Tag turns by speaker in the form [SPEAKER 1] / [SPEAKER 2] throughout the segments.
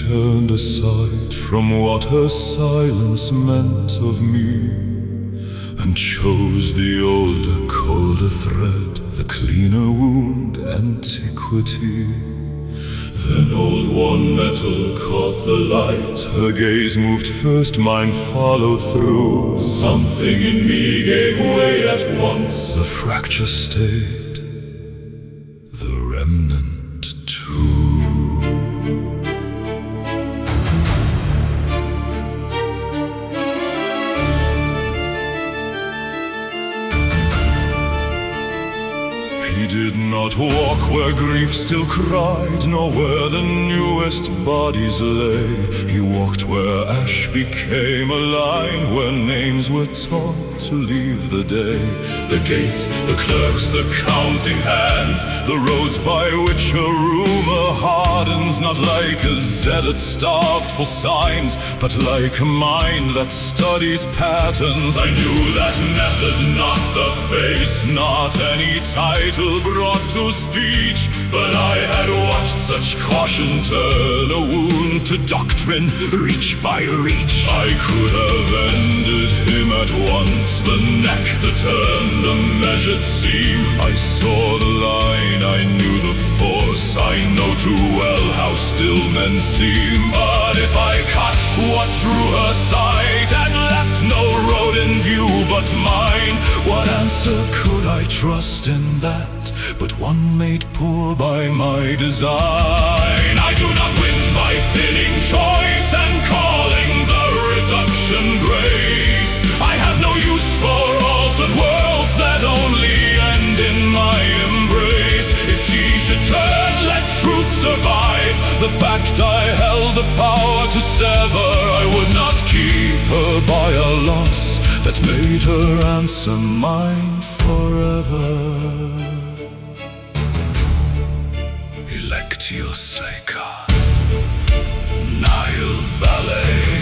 [SPEAKER 1] turned aside from what her silence meant of me, and chose the older, colder thread, the cleaner wound, antiquity. Then old worn metal caught the light. Her gaze moved first, mine followed through. Something in me gave way at once. The fracture stayed, the remnant too. He did not walk where grief still cried, nor where the newest bodies lay. He walked where ash became a line, where names were taught to leave the day. The gates, the clerks, the counting hands, the roads by which a rumor hardens. Not like a zealot starved for signs, but like a mind that studies patterns. I knew that method, not the face, not any title brought to speech, but I had watched such caution turn a wound to doctrine, reach by reach. I could have ended him at once, the neck, the turn, the measured seam. I saw the line, I knew the force, I know too well how still men seem. But if I cut what drew her sight and left no road in view but mine, what answer could I trust in that, but one made poor by my design? I do not win by thinning choice and calling the reduction grace. I have no use for altered worlds that only end in my embrace. If she should turn, let truth survive. The fact I held the power to sever, I would not keep her by a loss that made her answer mine forever. Electio Seca, Nile Valley.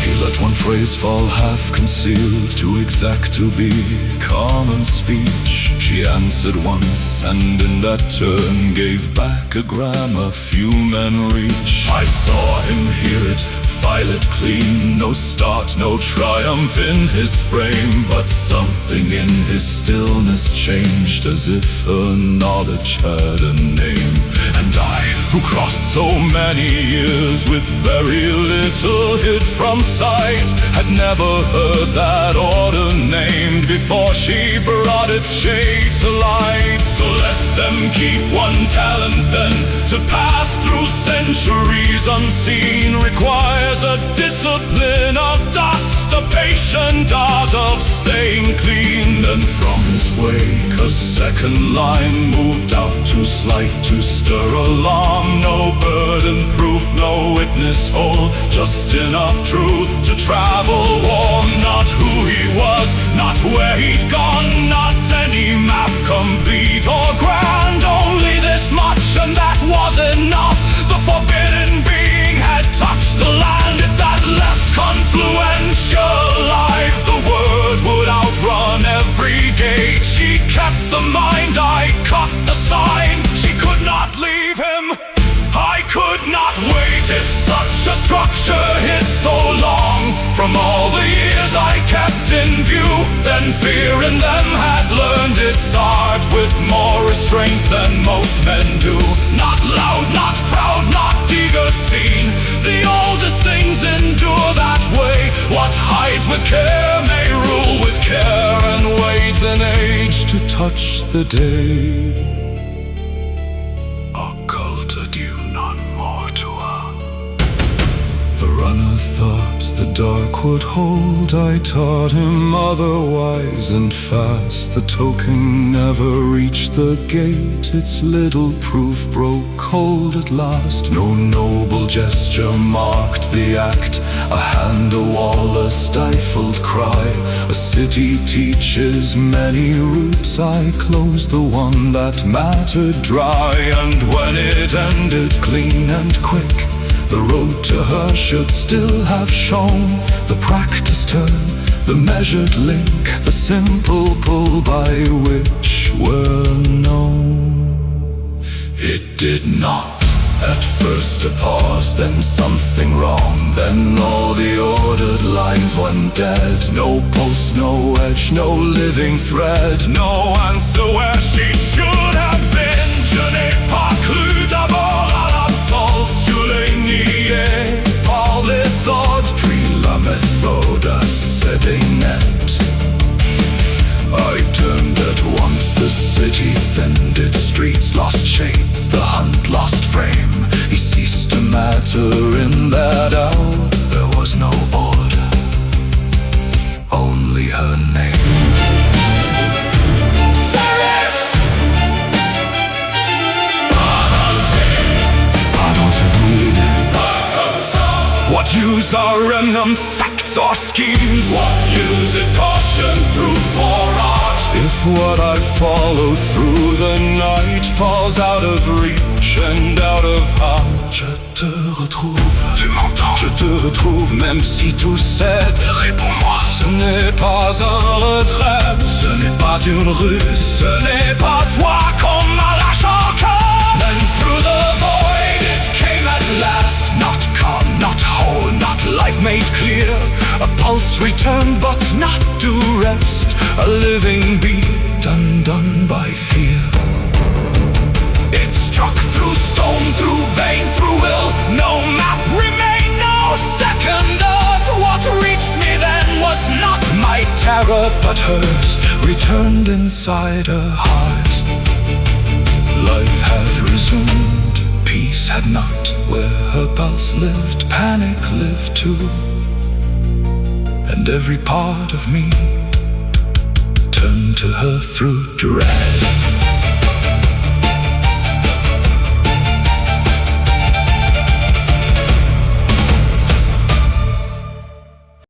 [SPEAKER 1] He let one phrase fall half concealed, too exact to be common speech. She answered once, and in that turn gave back a grammar few men reach. I saw him hear it, file it clean, no start, no triumph in his frame, but something in his stillness changed, as if her knowledge had a name. And I, who crossed so many years with very little hid from sight, had never heard that order named before she brought its shade to light. So let them keep one talent then, to pass through centuries unseen requires a discipline of dust, a patient art of staying clean. Then from his wake a second line moved out too slight to stir alarm. No burden proof, no witness whole, just enough truth to travel warm. Not who he was, not where he'd gone, not any map complete or grand. Only this much, and that was enough. The forbidden being had touched the land. If that left confluential life, the word would outrun every gate. She kept the mind, I cut the sign. She could not leave him, I could not wait. If such a structure hid so long from all the years I kept in view, then fear in them had learned its art with more restraint than most men do. Not loud, not proud, not eager seen, the oldest things endure that way. What hides with care may rule with care, and waits an age to touch the day. Occulta due non mortua. The runner thought the dark would hold, I taught him otherwise and fast. The token never reached the gate, its little proof broke cold at last. No noble gesture marked the act, a hand, a wall, a stifled cry. A city teaches many routes, I closed the one that mattered dry. And when it ended clean and quick, the road to her should still have shown the practiced turn, the measured link, the simple pull by which we're known. It did not. At first a pause, then something wrong. Then all the ordered lines went dead. No pulse, no edge, no living thread. No answer where she should have been. Je n'ai pas cru d'abord à l'absence. Je l'ai nié par les thoughts. Puis la méthode a cédé net. I turned at once, the city thinned, its streets lost shape, the hunt lost frame. He ceased to matter in that hour. There was no order, only her name. What use are remnant facts or schemes? What use is caution, proof or art? If what I followed through the night falls out of reach and out of heart, je te retrouve, tu m'entends? Je te retrouve même si tout cède. Réponds-moi. Ce n'est pas un retrait, ce n'est pas une ruse, ce n'est pas toi qu'on m'arrache encore. Then through the void it came at last, not calm, not whole, not life made clear. A pulse returned but not to rest, a living beat undone by fear. It struck through stone, through vein, through will. No map remained, no second thought. What reached me then was not my terror but hers, returned inside her heart. Life had resumed, peace had not. Where her pulse lived, panic lived too. And every part of me turned to her through dread.